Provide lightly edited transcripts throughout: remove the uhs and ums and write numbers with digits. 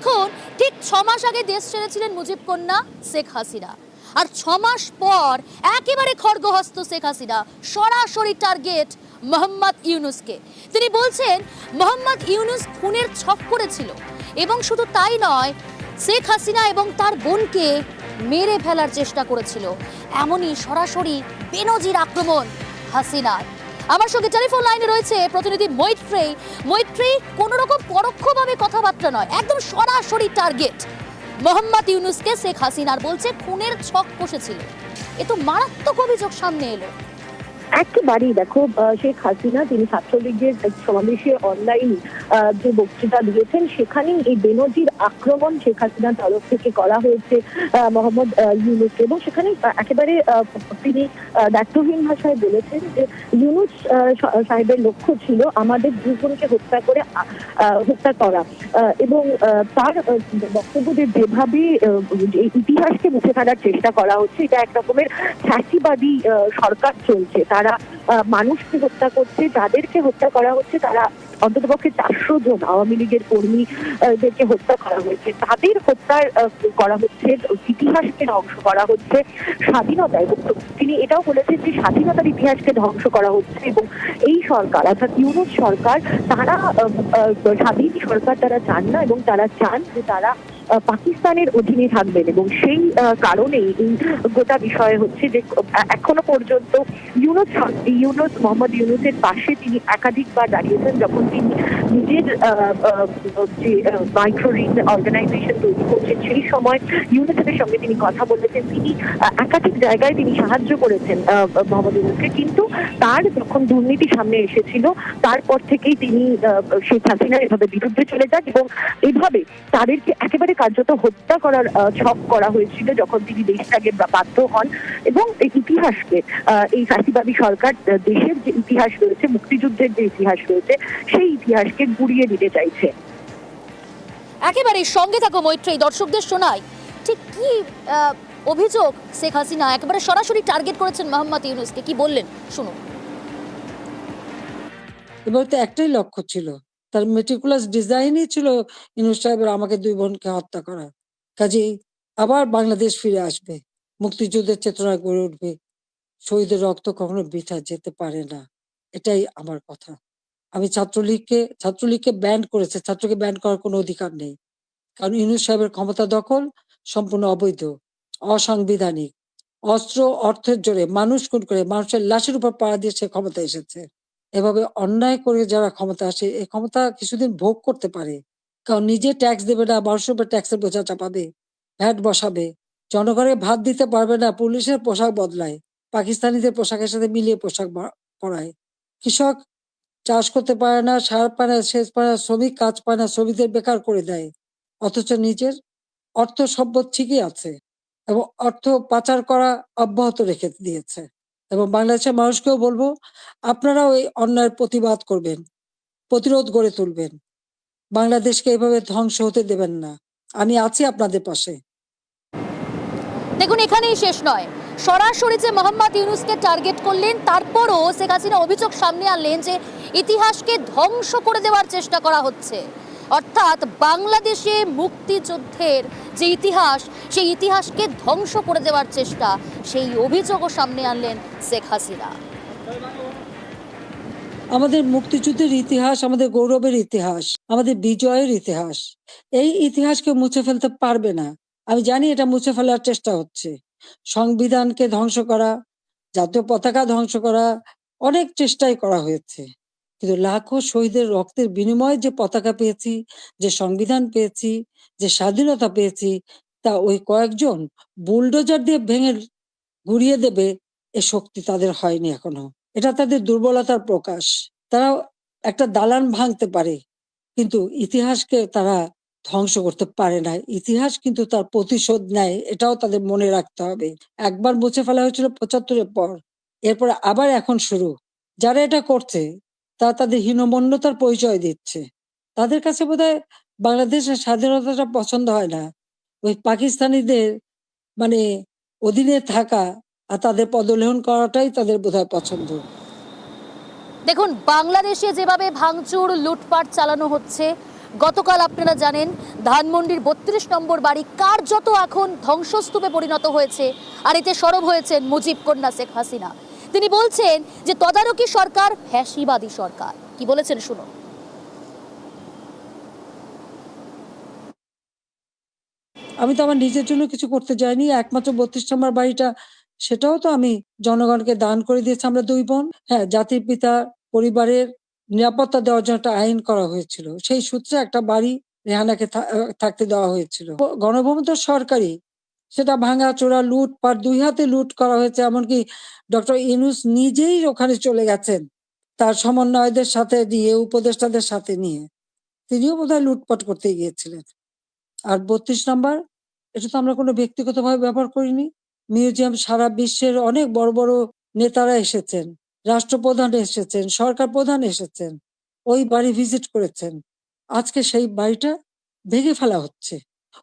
দেখুন, ঠিক 6 মাস আগে দেশ ছেড়েছিলেন মুজিব কন্যা শেখ হাসিনা, আর 6 মাস পর একেবারে খড়গহস্ত শেখ হাসিনা সরাসরি টার্গেট মোহাম্মদ ইউনূসকে। তিনি বলছেন মোহাম্মদ ইউনূস খুনের ছক করেছিল, এবং শুধু তাই নয়, শেখ হাসিনা এবং তার বোনকে মেরে ফেলার চেষ্টা করেছিল। এমনই সরাসরি বেনজির আক্রমণ হাসিনার। আমার সঙ্গে টেলিফোন লাইনে রয়েছে প্রতিনিধি মৈত্রেয়ী। মৈত্রেয়ী, কোনো রকম পরোক্ষভাবে কথাবার্তা নয়, একদম সরাসরি টার্গেট মোহাম্মদ ইউনূসকে শেখ হাসিনার, বলছে খুনের ছক কষেছিল। এ তো মারাত্মক অভিযোগ সামনে এলো। একেবারেই দেখো, শেখ হাসিনা তিনি ছাত্রলীগের সমাবেশে অনলাইন যে বক্তৃতা দিয়েছেন সেখানেই এই বেনজির আক্রমণ শেখ হাসিনার তরফ থেকে করা হয়েছে মোহাম্মদ ইউনূসকে, এবং সেখানে একেবারে তিনি দায়িত্বহীন ভাষায় বলেছেন যে ইউনূস সাহেবের লক্ষ্য ছিল আমাদের দুজনকে হত্যা করা, এবং তার বক্তব্যে যেভাবে ইতিহাসকে মুছে ফেলার চেষ্টা করা হচ্ছে, এটা এক রকমের ফ্যাসিবাদী সরকার চলছে। তারা মানুষকে হত্যা করছে, যাদেরকে হত্যা করা হচ্ছে তারা অন্ততপক্ষে 400 জন আওয়ামী লীগের কর্মীদেরকে হত্যা করা হয়েছে, তাদের হত্যা করা হচ্ছে, ইতিহাসকে ধ্বংস করা হচ্ছে, স্বাধীনতা। এবং তিনি এটাও বলেছেন যে স্বাধীনতার ইতিহাসকে ধ্বংস করা হচ্ছে, এবং এই সরকার অর্থাৎ ইউনূস সরকার তারা স্বাধীন সরকার তারা চান না, এবং তারা চান যে তারা পাকিস্তানের অধীনে থাকবেন। এবং সেই কারণেই এই গোটা বিষয় হচ্ছে যে এখনো পর্যন্ত ইউনূস মোহাম্মদ ইউনূসের পাশে তিনি একাধিকবার দাঁড়িয়েছেন। যখন তিনি নিজের যে মাইক্রো ঋণ অর্গানাইজেশন তৈরি করছেন সেই সময় ইউনূসের সঙ্গে তিনি কথা বলেছেন, তিনি একাধিক জায়গায় তিনি সাহায্য করেছেন মোহাম্মদ ইউনূসকে। কিন্তু তার যখন দুর্নীতি সামনে এসেছিল তারপর থেকেই তিনি শেখ হাসিনার এভাবে বিরুদ্ধে চলে যান, এবং এভাবে তাদেরকে একেবারে কার্যত হত্যা করার ছক করা হয়েছিল যখন তিনি দেশ ত্যাগে বাধ্য হন। এবং এই ইতিহাসকে, এই ফ্যাসিবাদী সরকার দেশের যে ইতিহাস রয়েছে, মুক্তিযুদ্ধের যে ইতিহাস রয়েছে, সেই ইতিহাসকে গুড়িয়ে দিতে চাইছে। একেবারে সঙ্গে থাকো মৈত্রেয়ী, দর্শকদের শোনাই ঠিক কি অভিযোগ শেখ হাসিনা একেবারে সরাসরি টার্গেট করেছেন মোহাম্মদ ইউনূসকে, কি বললেন শুনুন। এবার তো একটাই লক্ষ্য ছিল, তার মেটিকুলাস ডিজাইনই ছিল ইউনূস সাহেবের আমাকে 2 বোনকে হত্যা করা। কাজেই আবার বাংলাদেশ ফিরে আসবে, মুক্তিযুদ্ধের চেতনা গড়ে উঠবে, শহীদের রক্ত কখনো বৃথা যেতে পারে না, এটাই আমার কথা। আমি ছাত্রলীগকে ব্যান করেছে, ছাত্রকে ব্যান করার কোনো অধিকার নেই, কারণ ইউনূস সাহেবের ক্ষমতা দখল সম্পূর্ণ অবৈধ, অসাংবিধানিক, অস্ত্র অর্থের জোরে মানুষ খুন করে মানুষের লাশের উপর পাড়া দিয়ে সে ক্ষমতা এসেছে। এভাবে অন্যায় করে যারা ক্ষমতা আসে, এই ক্ষমতা কিছুদিন ভোগ করতে পারে, কারণ নিজে ট্যাক্স দেবে না, মানুষের উপর ট্যাক্সের বোঝা চাপাবে, ভ্যাট বসাবে, জনগণের ভাত দিতে পারবে না, পুলিশের পোশাক বদলায়, পাকিস্তানিদের পোশাকের সাথে মিলিয়ে পোশাক পরায়, কৃষক চাষ করতে পারে না, সার পায় না, সেচ পায় না, শ্রমিক কাজ পায় না, শ্রমিকদের বেকার করে দেয়, অথচ নিজের অর্থ সম্পদ ঠিকই আছে এবং অর্থ পাচার করা অব্যাহত রেখে দিয়েছে। এবং বাংলাদেশের মানুষকেও বলবো, আপনারাও এই অন্যায়ের প্রতিবাদ করবেন, প্রতিরোধ গড়ে তুলবেন, বাংলাদেশকে এভাবে ধ্বংস হতে দেবেন না। আমি আছি আপনাদের পাশে। দেখুন, এখানেই শেষ নয়, সরাসরি যে মোহাম্মদ ইউনূসকে টার্গেট করলেন, তারপরও শেখ হাসিনা অভিযোগ সামনে আনলেন যে ইতিহাসকে ধ্বংস করে দেওয়ার চেষ্টা করা হচ্ছে, অর্থাৎ বাংলাদেশে মুক্তিযুদ্ধের যে ইতিহাস, সেই ইতিহাসকে ধ্বংস করে দেওয়ার চেষ্টা, সেই অভিযোগও সামনে আনলেন শেখ হাসিনা। আমাদের মুক্তিযুদ্ধের ইতিহাস, আমাদের গৌরবের ইতিহাস, আমাদের বিজয়ের ইতিহাস, এই ইতিহাসকে মুছে ফেলতে পারবে না। আমি জানি এটা মুছে ফেলার চেষ্টা হচ্ছে, সংবিধানকে ধ্বংস করা, জাতীয় পতাকা ধ্বংস করা, অনেক চেষ্টাই করা হয়েছে, কিন্তু লাখো শহীদের রক্তের বিনিময়ে যে পতাকা পেয়েছি, যে সংবিধান পেয়েছি, যে স্বাধীনতা পেয়েছি, তা ওই কয়েকজন বুলডোজার দিয়ে ভেঙে গুড়িয়ে দেবে এ শক্তি তাদের হয়নি এখনো। এটা তাদের দুর্বলতার প্রকাশ। তারা একটা দালান ভাঙতে পারে, কিন্তু ইতিহাসকে তারা ধ্বংস করতে পারে না। ইতিহাস কিন্তু তার প্রতিশোধ নেয়, এটাও তাদের মনে রাখতে হবে। একবার মুছে ফেলা হয়েছিল 75-এর পর, এরপর আবার এখন শুরু। যারা এটা করছে তারা তাদের হীনমন্যতার পরিচয় দিচ্ছে। তাদের কাছে বোধহয় বাংলাদেশের স্বাধীনতাটা পছন্দ হয় না, ওই পাকিস্তানিদের মানে অধীনে থাকা আর তাদের পদলেহন করাটাই তাদের বোধহয় পছন্দ। দেখুন, বাংলাদেশে যেভাবে ভাঙচুর লুটপাট চালানো হচ্ছে, গতকাল আপনারা জানেন ধানমন্ডির ৩২ নম্বর বাড়ি কার্যত এখন ধ্বংসস্তূপে পরিণত হয়েছে, আর এতে সরব হয়েছেন মুজিব কন্যা শেখ হাসিনা। তিনি বলছেন যে তদারকি সরকার ফ্যাসিবাদী সরকার। কি বলেছেন শুনুন। আমি তো আমার নিজের জন্য কিছু করতে যাইনি, একমাত্র ৩২ নম্বর বাড়িটা সেটাও তো আমি জনগণকে দান করে দিয়েছি আমরা দুই বোন। হ্যাঁ, জাতির পিতা পরিবারের নিরাপত্তা দেওয়ার জন্য একটা আইন করা হয়েছিল, সেই সূত্রে একটা বাড়ি রেহানাকে থাকতে দেওয়া হয়েছিল। গণভবন তো সরকারি, সেটা ভাঙা চোরা লুটপাট, দুই হাতে লুট করা হয়েছে। এমনকি ডক্টর ইউনূস নিজেই ওখানে চলে গেছেন তার সমন্বয়দের সাথে নিয়ে, উপদেষ্টাদের সাথে নিয়ে। তিনিও বোধহয় লুটপাট করতে গিয়েছিলেন। আর ৩২ নম্বর, এটা তো আমরা কোনো ব্যক্তিগতভাবে ব্যবহার করিনি। মিউজিয়াম সারা বিশ্বের অনেক বড় বড় নেতারা এসেছেন, রাষ্ট্রপ্রধান এসেছেন, সরকার প্রধান এসেছেন, ওই বাড়ি ভিজিট করেছেন। আজকে সেই বাড়িটা ভেঙে ফেলা হচ্ছে।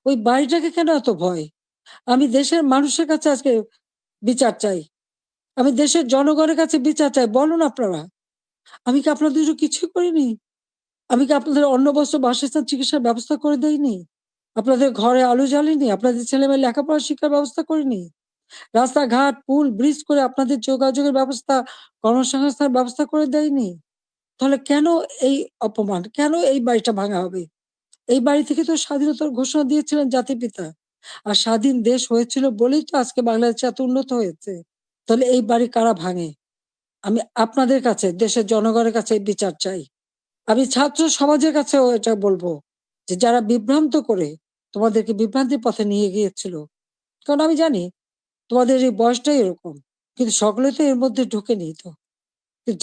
ওই বাড়িটাকে কেন এত ভয়? আমি দেশের মানুষের কাছে আজকে বিচার চাই, আমি দেশের জনগণের কাছে বিচার চাই। বলুন আপনারা, আমি কি আপনাদের জন্য কিছুই করিনি? আমি কি আপনাদের অন্ন বস্ত্র বাসস্থান চিকিৎসার ব্যবস্থা করে দেইনি? আপনাদের ঘরে আলো জ্বালিনি? আপনাদের ছেলেমেয়ে লেখাপড়া শিক্ষার ব্যবস্থা করিনি? রাস্তাঘাট পুল ব্রিজ করে আপনাদের যোগাযোগের ব্যবস্থা, কর্মসংস্থানের ব্যবস্থা করে দেয়নি? তাহলে কেন এই অপমান? কেন এই বাড়িটা ভাঙা হবে? এই বাড়ি থেকে তো স্বাধীনতার ঘোষণা দিয়েছিলেন জাতির পিতা, আর স্বাধীন দেশ হয়েছিল বলেই তো আজকে বাংলাদেশ এত উন্নত হয়েছে। তাহলে এই বাড়ি কারা ভাঙে? আমি আপনাদের কাছে, দেশের জনগণের কাছে বিচার চাই। আমি ছাত্র সমাজের কাছেও এটা বলবো যে যারা বিভ্রান্ত করে তোমাদেরকে বিভ্রান্তির পথে নিয়ে গিয়েছিল, কারণ আমি জানি তোমাদের এই বয়সটাই এরকম, কিন্তু সকলে তো এর মধ্যে ঢুকেনি। তো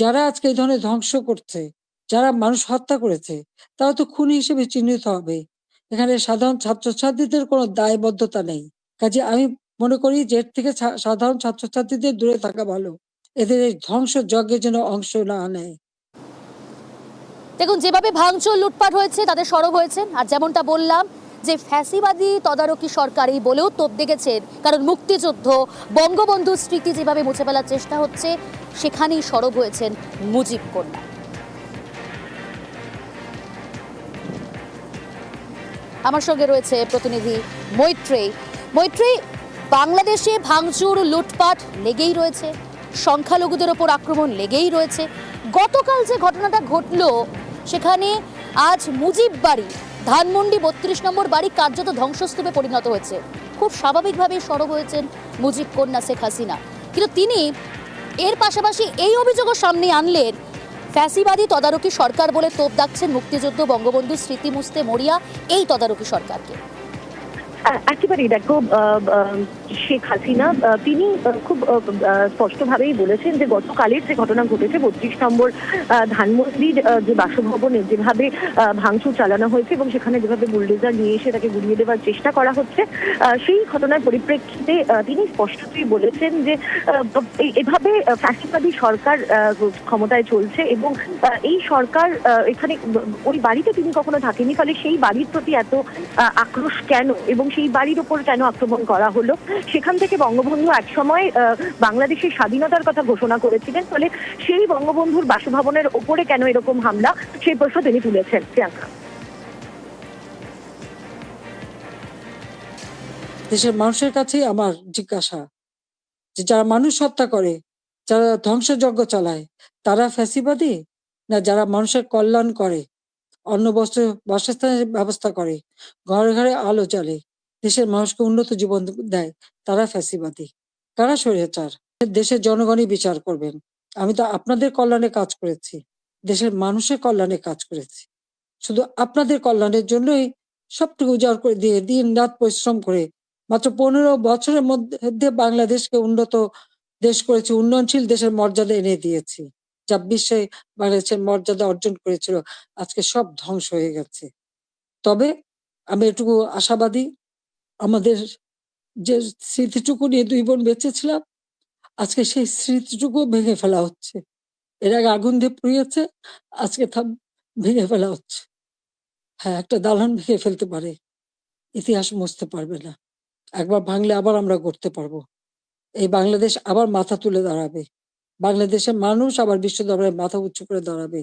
যারা আজকে এই ধরনের ধ্বংস করছে, যারা মানুষ হত্যা করেছে, তারা তো খুনি হিসেবে চিহ্নিত হবে। এখানে সাধারণ ছাত্রছাত্রীদের কোনো দায়বদ্ধতা নেই। কাজে আমি মনে করি যে এর থেকে সাধারণ ছাত্রছাত্রীদের দূরে থাকা ভালো, এদের এই ধ্বংস যজ্ঞের জন্য অংশ না নেয়। দেখুন, যেভাবে ভাঙচুর লুটপাট হয়েছে তাদের সরব হয়েছেন, আর যেমনটা বললাম যে ফ্যাসিবাদী তদারকি সরকার এই বলেও তোপ দেখেছেন, কারণ মুক্তিযুদ্ধ বঙ্গবন্ধুর স্মৃতি যেভাবে মুছে ফেলার চেষ্টা হচ্ছে সেখানেই সরব হয়েছেন মুজিব কন্যা। আমার সঙ্গে রয়েছে প্রতিনিধি মৈত্রেয়ী। মৈত্রেয়ী, বাংলাদেশে ভাঙচুর লুটপাট লেগেই রয়েছে, সংখ্যালঘুদের ওপর আক্রমণ লেগেই রয়েছে। গতকাল যে ঘটনাটা ঘটলো সেখানে আজ মুজিব বাড়ি, ধানমন্ডি ৩২ নম্বর বাড়ি কার্যত ধ্বংসস্তূপে পরিণত হয়েছে। খুব স্বাভাবিকভাবেই সরব হয়েছেন মুজিব কন্যা শেখ হাসিনা, কিন্তু তিনি এর পাশাপাশি এই অভিযোগও সামনে আনলেন ফ্যাসিবাদী তদারকি সরকার বলে তোপ দাগছেন মুক্তিযুদ্ধ বঙ্গবন্ধুর স্মৃতি মুছতে মরিয়া এই তদারকি সরকারকে। একেবারেই দেখো, শেখ হাসিনা তিনি খুব স্পষ্টভাবেই বলেছেন যে গতকালের যে ঘটনা ঘটেছে ৩২ নম্বর ধানমন্ডির যে বাসভবনে যেভাবে ভাঙচুর চালানো হয়েছে এবং সেখানে যেভাবে বুলডোজার নিয়ে এসে তাকে গুড়িয়ে দেওয়ার চেষ্টা করা হচ্ছে, সেই ঘটনার পরিপ্রেক্ষিতে তিনি স্পষ্টতই বলেছেন যে এভাবে ফ্যাসিবাদী সরকার ক্ষমতায় চলছে এবং এই সরকার এখানে ওই বাড়িতে তিনি কখনো থাকেনি, ফলে সেই বাড়ির প্রতি এত আক্রোশ কেন এবং সেই বাড়ির উপর কেন আক্রমণ করা হলো। সেখান থেকে বঙ্গবন্ধু একসময় বাংলাদেশের স্বাধীনতার কথা ঘোষণা করেছিলেন, ফলে সেই বঙ্গবন্ধুর বাসভবনের ওপরে কেন এরকম হামলা, সেই প্রশ্ন তিনি তুলেছেন। প্রিয়াঙ্কা, দেশের মানুষের কাছেই আমার জিজ্ঞাসা যে যারা মানুষ হত্যা করে, যারা ধ্বংসযজ্ঞ চালায়, তারা ফ্যাসিবাদী, না যারা মানুষের কল্যাণ করে, অন্ন বস্ত্র বাসস্থানের ব্যবস্থা করে, ঘরে ঘরে আলো জ্বালে, দেশের মানুষকে উন্নত জীবন দেয়, তারা ফ্যাসিবাদী? কারা স্বৈরাচার? দেশের জনগণই বিচার করবেন। আমি তো আপনাদের কল্যাণে কাজ করেছি, দেশের মানুষের কল্যাণে কাজ করেছি। শুধু আপনাদের কল্যাণের জন্যই সবটুকু উজাড় করে দিয়ে দিন রাত পরিশ্রম করে মাত্র ১৫ বছরের মধ্যে বাংলাদেশকে উন্নত দেশ করেছি, উন্নয়নশীল দেশের মর্যাদা এনে দিয়েছি, যা বিশ্বে বাংলাদেশের মর্যাদা অর্জন করেছিল। আজকে সব ধ্বংস হয়ে গেছে। তবে আমি এটুকু আশাবাদী, আমাদের যে স্মৃতিটুকু নিয়ে দুই বোন বেঁচেছিলাম, আজকে সেই স্মৃতিটুকু ভেঙে ফেলা হচ্ছে। এর আগে আগুন দিয়ে পুড়িয়েছে, আজকে ভেঙে ফেলা হচ্ছে। হ্যাঁ, একটা দালান ভেঙে ফেলতে পারে, ইতিহাস মুছতে পারবে না। একবার ভাঙলে আবার আমরা গড়তে পারবো। এই বাংলাদেশ আবার মাথা তুলে দাঁড়াবে, বাংলাদেশের মানুষ আবার বিশ্ব দরবারে মাথা উঁচু করে দাঁড়াবে।